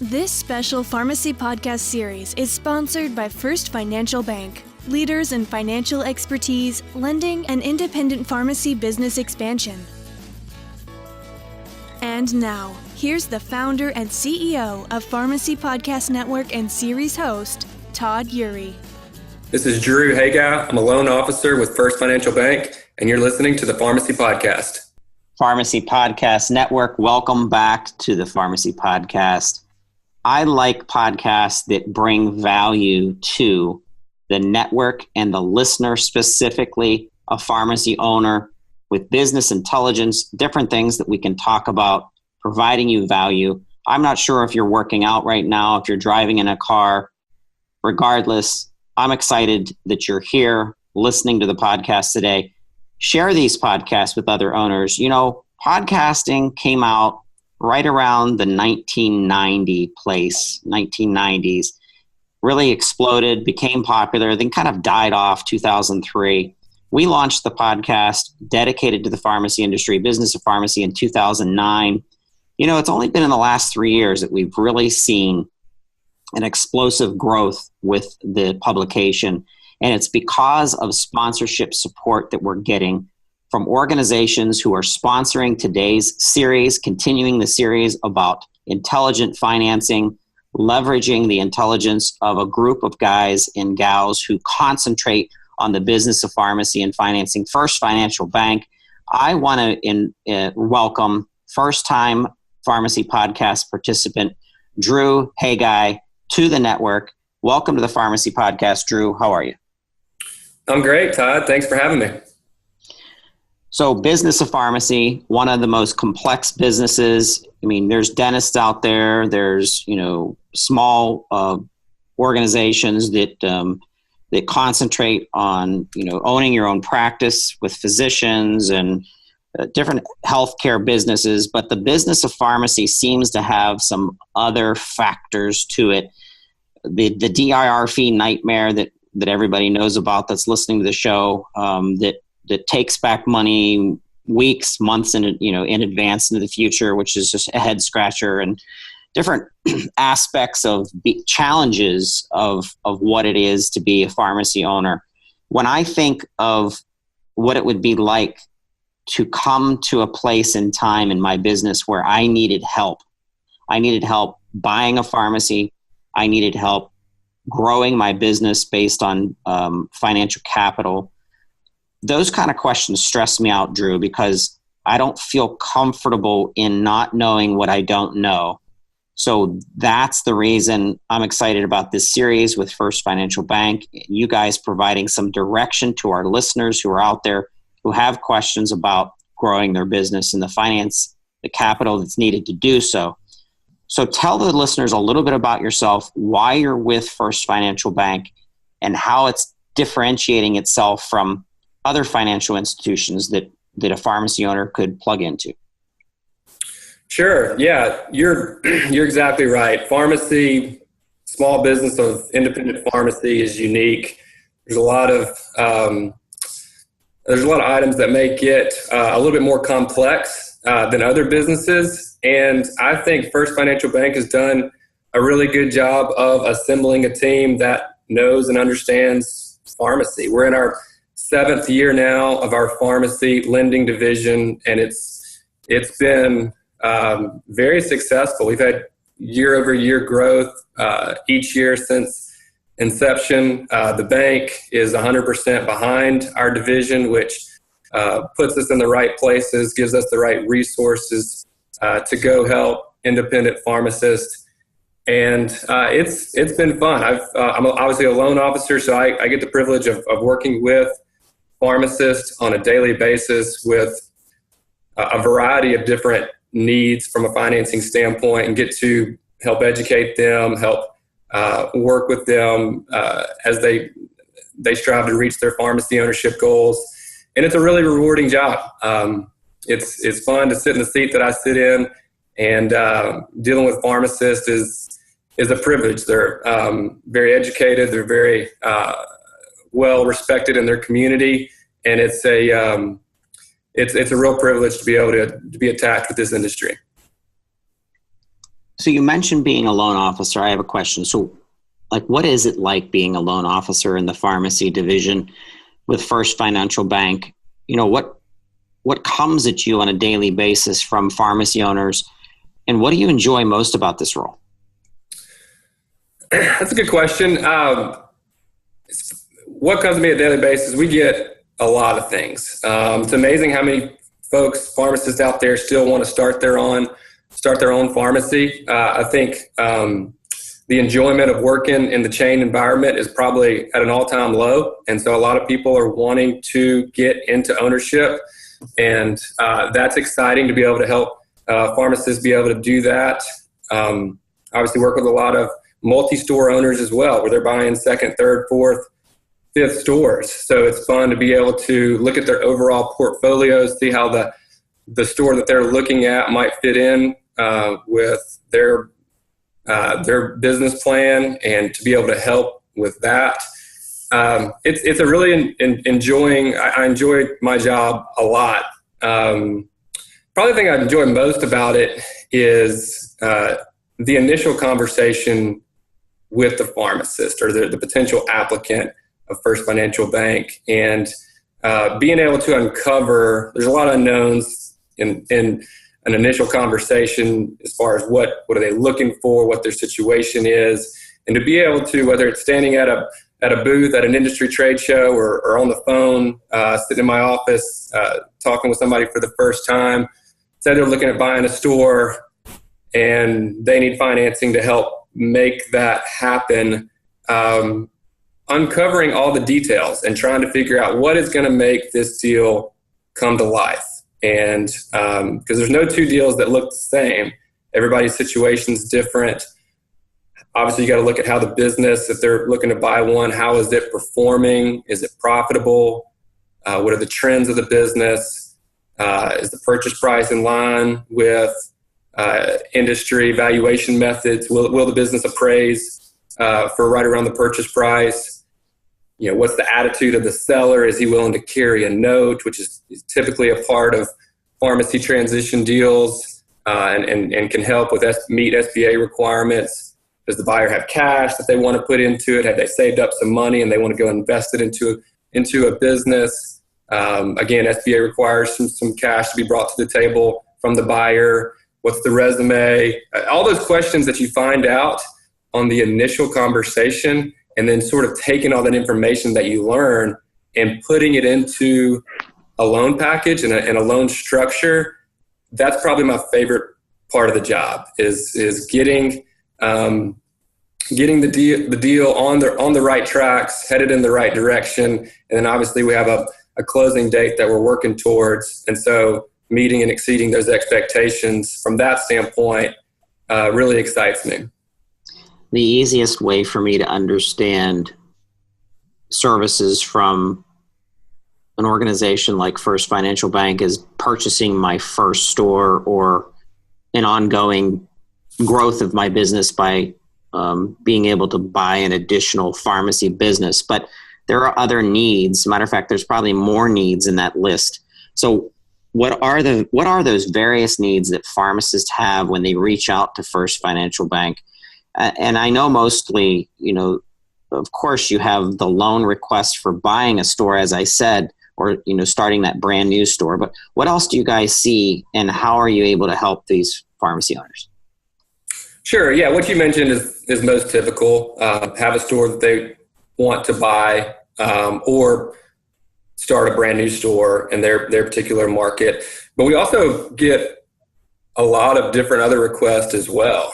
This special pharmacy podcast series is sponsored by First Financial Bank, leaders in financial expertise, lending, and independent pharmacy business expansion. And now, here's the founder and CEO of Pharmacy Podcast Network and series host, Todd Eury. This is Hegi. I'm a loan officer with First Financial Bank, and you're listening to the Pharmacy Podcast. Pharmacy Podcast Network, welcome back to the Pharmacy Podcast. I like podcasts that bring value to the network and the listener, specifically a pharmacy owner, with business intelligence, different things that we can talk about, providing you value. I'm not sure if you're working out right now, if you're driving in a car. Regardless, I'm excited that you're here listening to the podcast today. Share these podcasts with other owners. You know, podcasting came out right around the 1990s, really exploded, became popular, then kind of died off 2003. We launched the podcast dedicated to the pharmacy industry, business of pharmacy, in 2009. You know, it's only been in the last 3 years that we've really seen an explosive growth with the publication. And it's because of sponsorship support that we're getting from organizations who are sponsoring today's series, continuing the series about intelligent financing, leveraging the intelligence of a group of guys and gals who concentrate on the business of pharmacy and financing. First Financial Bank. I want to welcome first-time Pharmacy Podcast participant, Hegi, to the network. Welcome to the Pharmacy Podcast, Drew. How are you? I'm great, Todd. Thanks for having me. So business of pharmacy, one of the most complex businesses. I mean, there's dentists out there. There's, small organizations that concentrate on, owning your own practice with physicians and different healthcare businesses. But the business of pharmacy seems to have some other factors to it. The DIR fee nightmare that everybody knows about that's listening to the show, that takes back money weeks, months in advance into the future, which is just a head scratcher, and different aspects of challenges of what it is to be a pharmacy owner. When I think of what it would be like to come to a place in time in my business where I needed help buying a pharmacy, I needed help growing my business based on financial capital. Those kind of questions stress me out, Drew, because I don't feel comfortable in not knowing what I don't know. So that's the reason I'm excited about this series with First Financial Bank. You guys providing some direction to our listeners who are out there who have questions about growing their business and the finance, the capital that's needed to do so. So tell the listeners a little bit about yourself, why you're with First Financial Bank, and how it's differentiating itself from other financial institutions that a pharmacy owner could plug into. Sure. Yeah, you're exactly right. Pharmacy, small business of independent pharmacy, is unique. There's a lot of items that make it a little bit more complex than other businesses. And I think First Financial Bank has done a really good job of assembling a team that knows and understands pharmacy. We're in our 7th year now of our pharmacy lending division, and it's been very successful. We've had year-over-year growth each year since inception. The bank is 100% behind our division, which puts us in the right places, gives us the right resources to go help independent pharmacists. And it's been fun. I'm obviously a loan officer, so I get the privilege of working with pharmacists on a daily basis with a variety of different needs from a financing standpoint, and get to help educate them, help work with them as they strive to reach their pharmacy ownership goals. And it's a really rewarding job. It's fun to sit in the seat that I sit in, and dealing with pharmacists is a privilege. They're very educated. They're very well respected in their community, and it's a real privilege to be able to be attached with this industry. So you mentioned being a loan officer. I have a question. So like, what is it like being a loan officer in the pharmacy division with First Financial Bank? You know, what comes at you on a daily basis from pharmacy owners, and what do you enjoy most about this role? That's a good question. What comes to me on a daily basis? We get a lot of things. It's amazing how many folks, pharmacists out there, still want to start their own pharmacy. I think the enjoyment of working in the chain environment is probably at an all-time low, and so a lot of people are wanting to get into ownership, and that's exciting to be able to help pharmacists be able to do that. Obviously, work with a lot of multi-store owners as well, where they're buying second, third, fourth, fifth stores. So it's fun to be able to look at their overall portfolios, see how the store that they're looking at might fit in with their business plan, and to be able to help with that. It's a really enjoying. I enjoy my job a lot. Probably the thing I enjoy most about it is the initial conversation with the pharmacist or the potential applicant of First Financial Bank, and being able to uncover, there's a lot of unknowns in an initial conversation as far as what are they looking for, what their situation is, and to be able to, whether it's standing at a booth at an industry trade show or on the phone, sitting in my office, talking with somebody for the first time, say they're looking at buying a store and they need financing to help make that happen, uncovering all the details and trying to figure out what is going to make this deal come to life. And because there's no two deals that look the same. Everybody's situation is different. Obviously, you got to look at how the business, if they're looking to buy one, how is it performing? Is it profitable? What are the trends of the business? Is the purchase price in line with industry valuation methods? Will the business appraise for right around the purchase price? You know, what's the attitude of the seller? Is he willing to carry a note, which is typically a part of pharmacy transition deals, and can help with meet SBA requirements? Does the buyer have cash that they want to put into it? Have they saved up some money and they want to go invest it into a business? Again, SBA requires some cash to be brought to the table from the buyer. What's the resume? All those questions that you find out on the initial conversation, and then sort of taking all that information that you learn and putting it into a loan package and a loan structure. That's probably my favorite part of the job is getting the deal on the right tracks, headed in the right direction. And then obviously we have a closing date that we're working towards. And so meeting and exceeding those expectations from that standpoint really excites me. The easiest way for me to understand services from an organization like First Financial Bank is purchasing my first store or an ongoing growth of my business by being able to buy an additional pharmacy business. But there are other needs. Matter of fact, there's probably more needs in that list. So what are those various needs that pharmacists have when they reach out to First Financial Bank? And I know mostly, of course, you have the loan request for buying a store, as I said, or, starting that brand new store. But what else do you guys see, and how are you able to help these pharmacy owners? Sure. Yeah. What you mentioned is most typical. Have a store that they want to buy, or start a brand new store in their particular market. But we also get a lot of different other requests as well.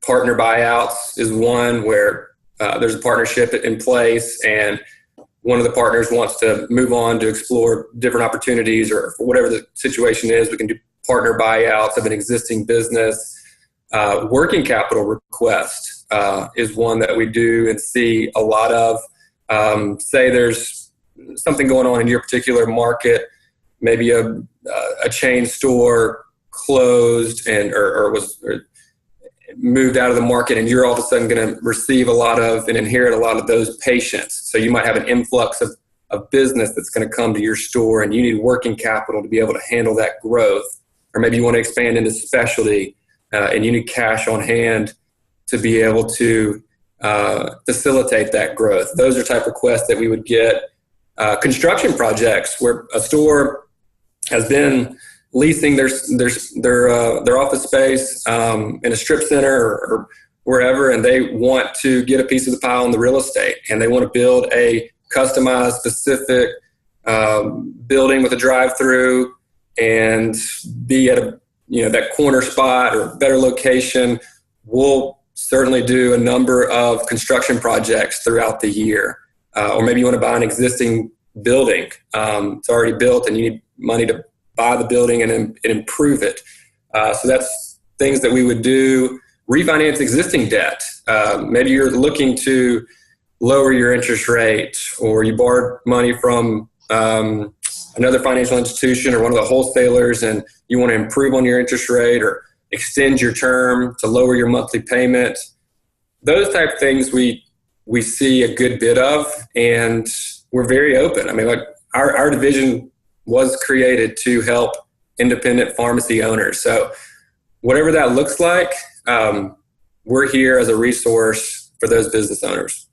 Partner buyouts is one where there's a partnership in place and one of the partners wants to move on to explore different opportunities, or for whatever the situation is, we can do partner buyouts of an existing business. Working capital request is one that we do and see a lot of. Say there's something going on in your particular market, maybe a chain store closed or moved out of the market, and you're all of a sudden going to receive a lot of and inherit a lot of those patients. So you might have an influx of business that's going to come to your store, and you need working capital to be able to handle that growth. Or maybe you want to expand into specialty and you need cash on hand to be able to facilitate that growth. Those are type of requests that we would get. Construction projects where a store has been leasing their office space in a strip center or wherever, and they want to get a piece of the pie on the real estate, and they want to build a customized, specific building with a drive-through and be at that corner spot or better location. We'll certainly do a number of construction projects throughout the year. Or maybe you want to buy an existing building. It's already built and you need money to buy the building and improve it. So that's things that we would do. Refinance existing debt. Maybe you're looking to lower your interest rate, or you borrowed money from another financial institution or one of the wholesalers, and you want to improve on your interest rate or extend your term to lower your monthly payment. Those type of things we see a good bit of, and we're very open. I mean, like our division was created to help independent pharmacy owners. So whatever that looks like, we're here as a resource for those business owners.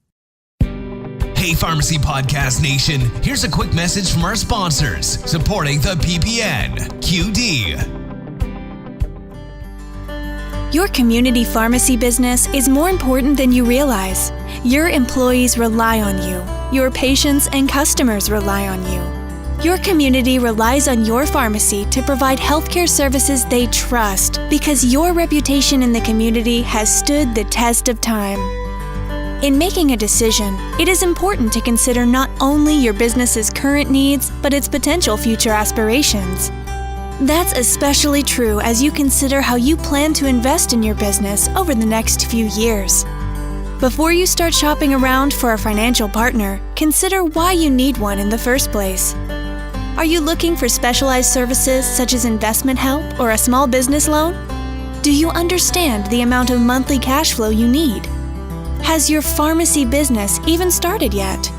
Hey, Pharmacy Podcast Nation, here's a quick message from our sponsors supporting the PPN, QD. Your community pharmacy business is more important than you realize. Your employees rely on you. Your patients and customers rely on you. Your community relies on your pharmacy to provide healthcare services they trust, because your reputation in the community has stood the test of time. In making a decision, it is important to consider not only your business's current needs, but its potential future aspirations. That's especially true as you consider how you plan to invest in your business over the next few years. Before you start shopping around for a financial partner, consider why you need one in the first place. Are you looking for specialized services such as investment help or a small business loan? Do you understand the amount of monthly cash flow you need? Has your pharmacy business even started yet?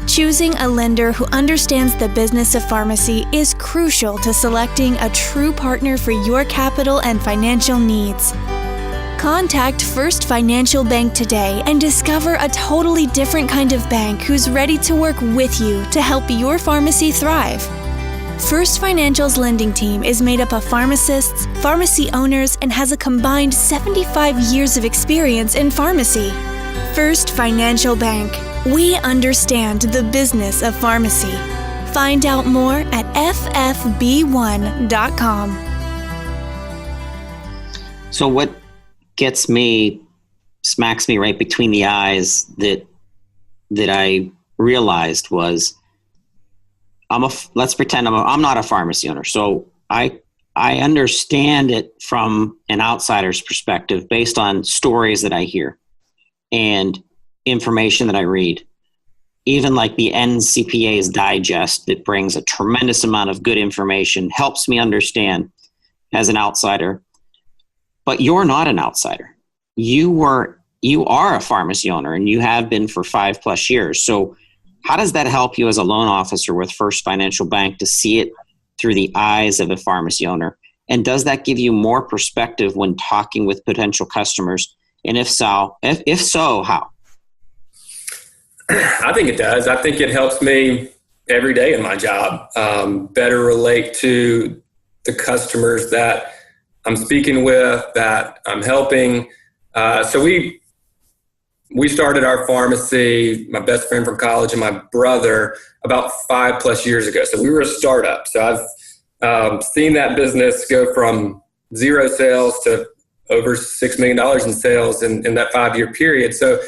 Choosing a lender who understands the business of pharmacy is crucial to selecting a true partner for your capital and financial needs. Contact First Financial Bank today and discover a totally different kind of bank who's ready to work with you to help your pharmacy thrive. First Financial's lending team is made up of pharmacists, pharmacy owners, and has a combined 75 years of experience in pharmacy. First Financial Bank. We understand the business of pharmacy. Find out more at ffb1.com. So what smacks me right between the eyes that I realized was, let's pretend I'm not a pharmacy owner. So I understand it from an outsider's perspective based on stories that I hear and information that I read. Even like the NCPA's digest that brings a tremendous amount of good information, helps me understand as an outsider. But you're not an outsider. You are a pharmacy owner, and you have been for 5+ years. So how does that help you as a loan officer with First Financial Bank to see it through the eyes of a pharmacy owner? And does that give you more perspective when talking with potential customers? And if so, how? I think it does. I think it helps me every day in my job better relate to the customers that I'm speaking with, that I'm helping. So we started our pharmacy, my best friend from college and my brother, about 5+ years ago. So we were a startup. So I've seen that business go from 0 sales to over $6 million in sales in that 5-year period. So,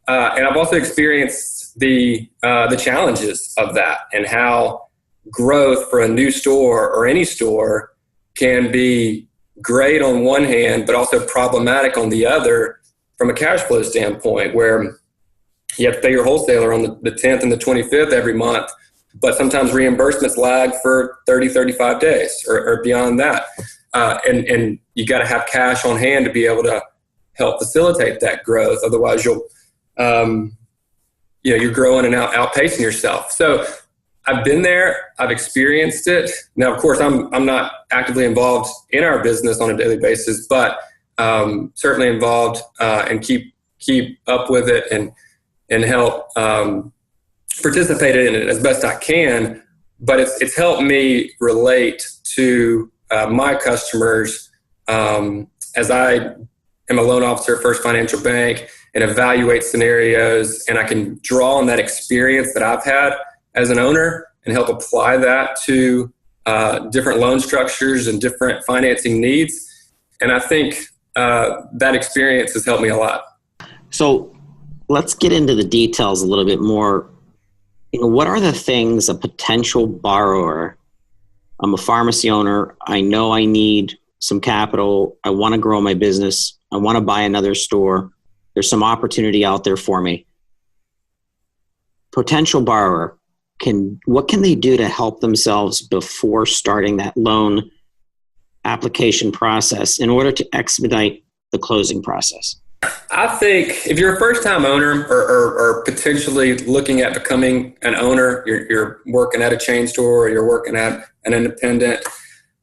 and I've also experienced the challenges of that, and how growth for a new store or any store can be great on one hand, but also problematic on the other from a cash flow standpoint, where you have to pay your wholesaler on the 10th and the 25th every month, but sometimes reimbursements lag for 30, 35 days or beyond that. And you got to have cash on hand to be able to help facilitate that growth. Otherwise you're growing and outpacing yourself. So I've been there, I've experienced it. Now, of course, I'm not actively involved in our business on a daily basis, but certainly involved and keep up with it and help participate in it as best I can. But it's helped me relate to my customers as I am a loan officer at First Financial Bank and evaluate scenarios, and I can draw on that experience that I've had as an owner and help apply that to different loan structures and different financing needs. And I think that experience has helped me a lot. So let's get into the details a little bit more. What are the things a potential borrower? I'm a pharmacy owner. I know I need some capital. I want to grow my business. I want to buy another store. There's some opportunity out there for me. Potential borrower, what can they do to help themselves before starting that loan application process in order to expedite the closing process? I think if you're a first-time owner or potentially looking at becoming an owner, you're working at a chain store or you're working at an independent,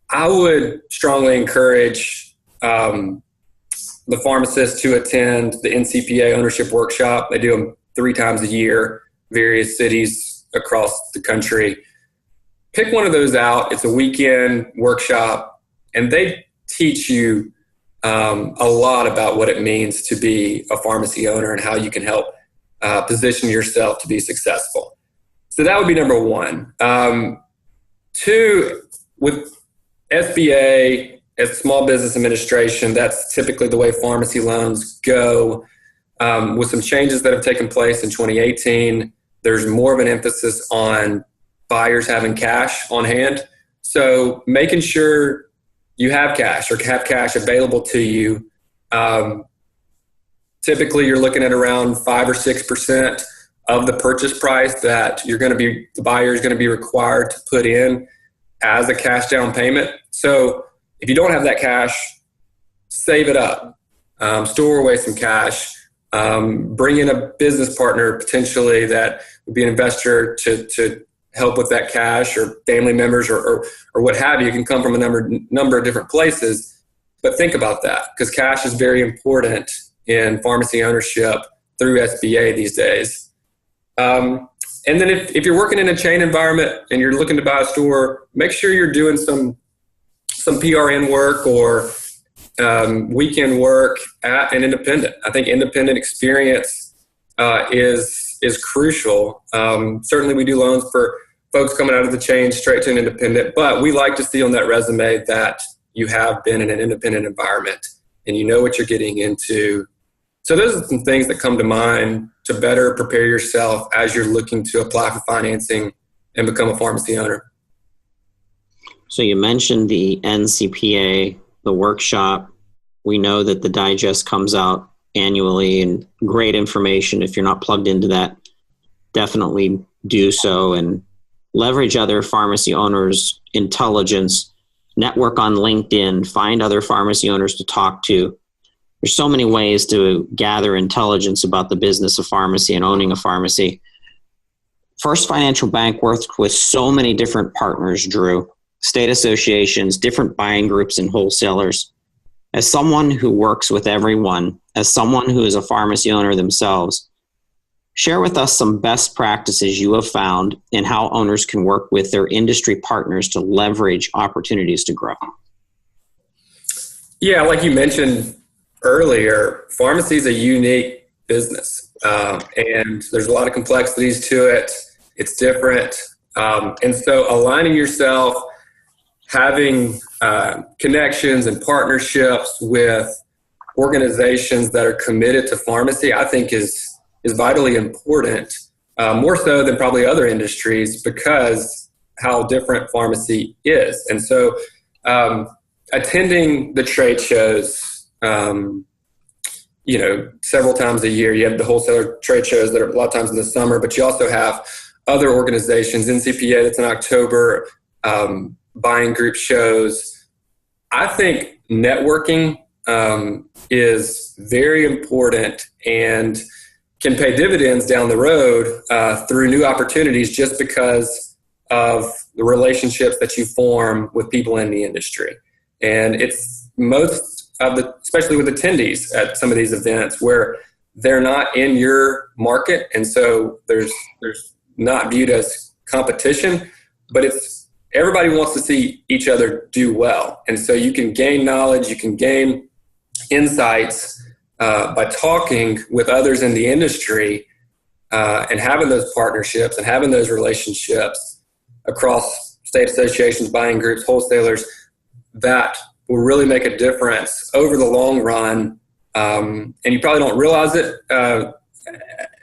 I would strongly encourage the pharmacist to attend the NCPA ownership workshop. They do them 3 times a year, various cities across the country. Pick one of those out. It's a weekend workshop, and they teach you a lot about what it means to be a pharmacy owner and how you can help position yourself to be successful. So that would be number 1. 2, with SBA, as Small Business Administration, that's typically the way pharmacy loans go. With some changes that have taken place in 2018, there's more of an emphasis on buyers having cash on hand. So making sure you have cash or have cash available to you. Typically, you're looking at around 5 or 6% of the purchase price that the buyer is going to be required to put in as a cash down payment. So if you don't have that cash, save it up, store away some cash, bring in a business partner potentially that would be an investor to help with that cash, or family members or what have you. It can come from a number of different places, but think about that, because cash is very important in pharmacy ownership through SBA these days. And then if you're working in a chain environment and you're looking to buy a store, make sure you're doing some PRN work or weekend work at an independent. I think independent experience is crucial. Certainly we do loans for folks coming out of the chain straight to an independent, but we like to see on that resume that you have been in an independent environment and you know what you're getting into. So those are some things that come to mind to better prepare yourself as you're looking to apply for financing and become a pharmacy owner. So you mentioned the NCPA, the workshop. We know that the digest comes out annually, and great information. If you're not plugged into that, definitely do so and leverage other pharmacy owners' intelligence, network on LinkedIn, find other pharmacy owners to talk to. There's so many ways to gather intelligence about the business of pharmacy and owning a pharmacy. First Financial Bank works with so many different partners, Drew, state associations, different buying groups and wholesalers. As someone who works with everyone, as someone who is a pharmacy owner themselves, share with us some best practices you have found in how owners can work with their industry partners to leverage opportunities to grow. Yeah, like you mentioned earlier, pharmacy is a unique business, and there's a lot of complexities to it. It's different. And so aligning yourself, having connections and partnerships with organizations that are committed to pharmacy, I think is vitally important, more so than probably other industries, because how different pharmacy is. And so attending the trade shows, several times a year. You have the wholesaler trade shows that are a lot of times in the summer, but you also have other organizations, NCPA that's in October, buying group shows. I think networking is very important and can pay dividends down the road through new opportunities just because of the relationships that you form with people in the industry. And it's most especially with attendees at some of these events where they're not in your market. And so there's not viewed as competition, but everybody wants to see each other do well. And so you can gain knowledge, you can gain insights by talking with others in the industry and having those partnerships and having those relationships across state associations, buying groups, wholesalers, that will really make a difference over the long run. And you probably don't realize it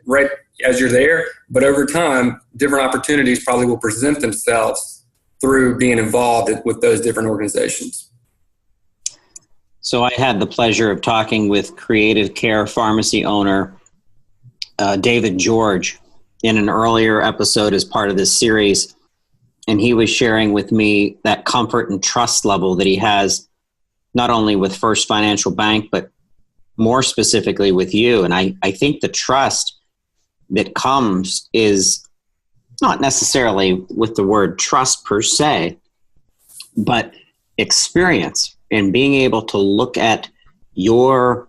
right as you're there, but over time, different opportunities probably will present themselves through being involved with those different organizations. So I had the pleasure of talking with Creative Care pharmacy owner David George in an earlier episode as part of this series. And he was sharing with me that comfort and trust level that he has not only with First Financial Bank, but more specifically with you. And I think the trust that comes is not necessarily with the word trust per se, but experience and being able to look at your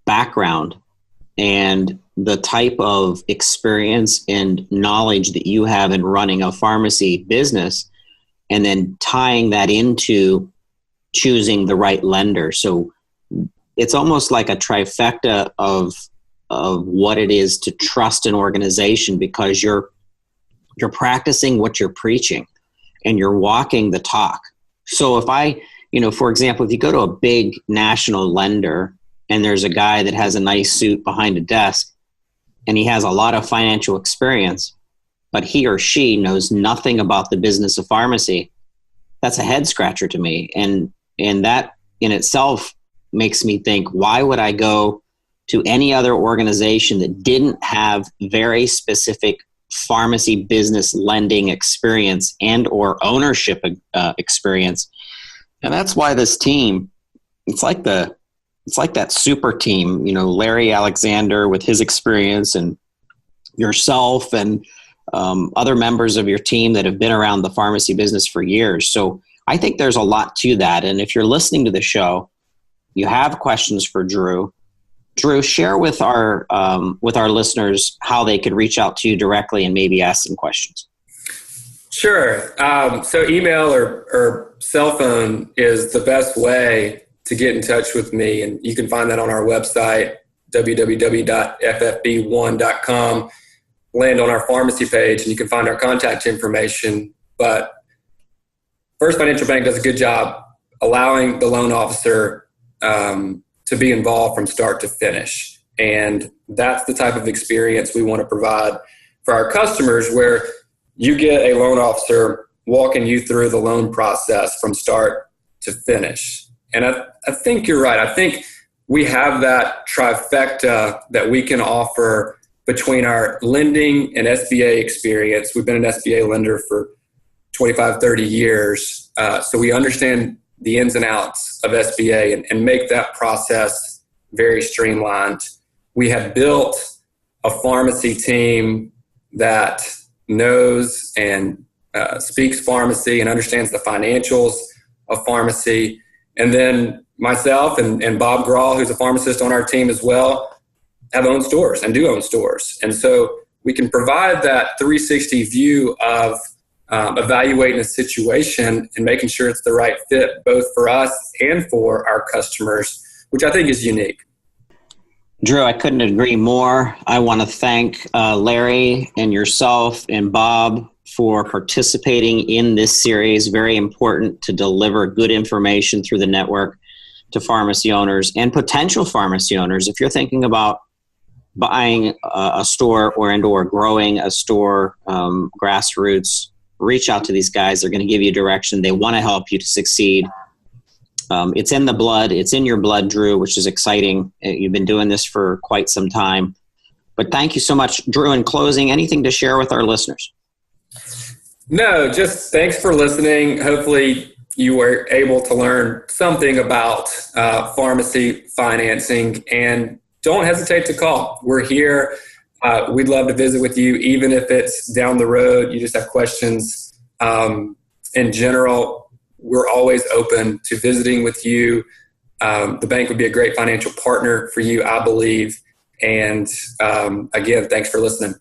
background and the type of experience and knowledge that you have in running a pharmacy business, and then tying that into choosing the right lender. So it's almost like a trifecta of what it is to trust an organization, because you're practicing what you're preaching and you're walking the talk. So if for example, if you go to a big national lender and there's a guy that has a nice suit behind a desk and he has a lot of financial experience, but he or she knows nothing about the business of pharmacy, that's a head scratcher to me. And that in itself makes me think, why would I go to any other organization that didn't have very specific pharmacy business lending experience and or ownership experience? And that's why this team, it's like that super team, Larry Alexander with his experience, and yourself and other members of your team that have been around the pharmacy business for years. So I think there's a lot to that. And if you're listening to the show, you have questions for Drew, share with our listeners how they could reach out to you directly and maybe ask some questions. Sure. So email or cell phone is the best way to get in touch with me. And you can find that on our website, www.ffb1.com. Land on our pharmacy page and you can find our contact information. But First Financial Bank does a good job allowing the loan officer to be involved from start to finish. And that's the type of experience we want to provide for our customers, where you get a loan officer walking you through the loan process from start to finish. And I think you're right. I think we have that trifecta that we can offer between our lending and SBA experience. We've been an SBA lender for 25, 30 years. So we understand the ins and outs of SBA and make that process very streamlined. We have built a pharmacy team that knows and speaks pharmacy and understands the financials of pharmacy. And then myself and Bob Grawl, who's a pharmacist on our team as well, have owned stores and do own stores. And so we can provide that 360 view of evaluating a situation and making sure it's the right fit both for us and for our customers, which I think is unique. Drew, I couldn't agree more. I want to thank Larry and yourself and Bob for participating in this series. Very important to deliver good information through the network to pharmacy owners and potential pharmacy owners. If you're thinking about buying a store or growing a store, grassroots, reach out to these guys. They're going to give you direction. They want to help you to succeed. It's in the blood. It's in your blood, Drew, which is exciting. You've been doing this for quite some time. But thank you so much. Drew, in closing, anything to share with our listeners? No, just thanks for listening. Hopefully you were able to learn something about pharmacy financing, and don't hesitate to call. We're here. We'd love to visit with you, even if it's down the road. You just have questions. In general, we're always open to visiting with you, the bank would be a great financial partner for you, I believe. And again, thanks for listening.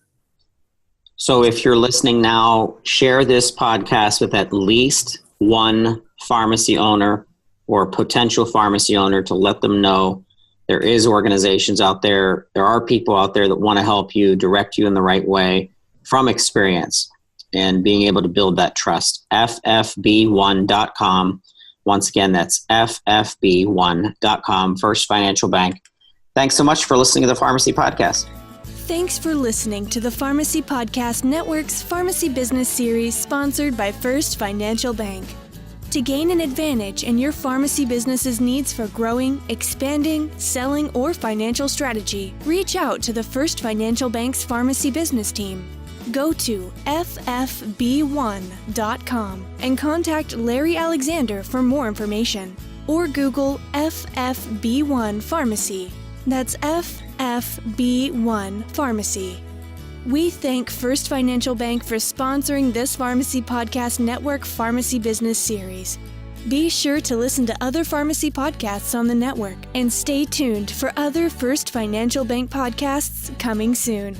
So if you're listening now, share this podcast with at least one pharmacy owner or potential pharmacy owner to let them know there is organizations out there. There are people out there that want to help you, direct you in the right way from experience and being able to build that trust. ffb1.com. Once again, that's ffb1.com, First Financial Bank. Thanks so much for listening to the Pharmacy Podcast. Thanks for listening to the Pharmacy Podcast Network's Pharmacy Business Series, sponsored by First Financial Bank. To gain an advantage in your pharmacy business's needs for growing, expanding, selling, or financial strategy, reach out to the First Financial Bank's Pharmacy Business Team. Go to ffb1.com and contact Larry Alexander for more information, or Google FFB1 Pharmacy. That's FFB1 Pharmacy. We thank First Financial Bank for sponsoring this Pharmacy Podcast Network Pharmacy Business Series. Be sure to listen to other pharmacy podcasts on the network and stay tuned for other First Financial Bank podcasts coming soon.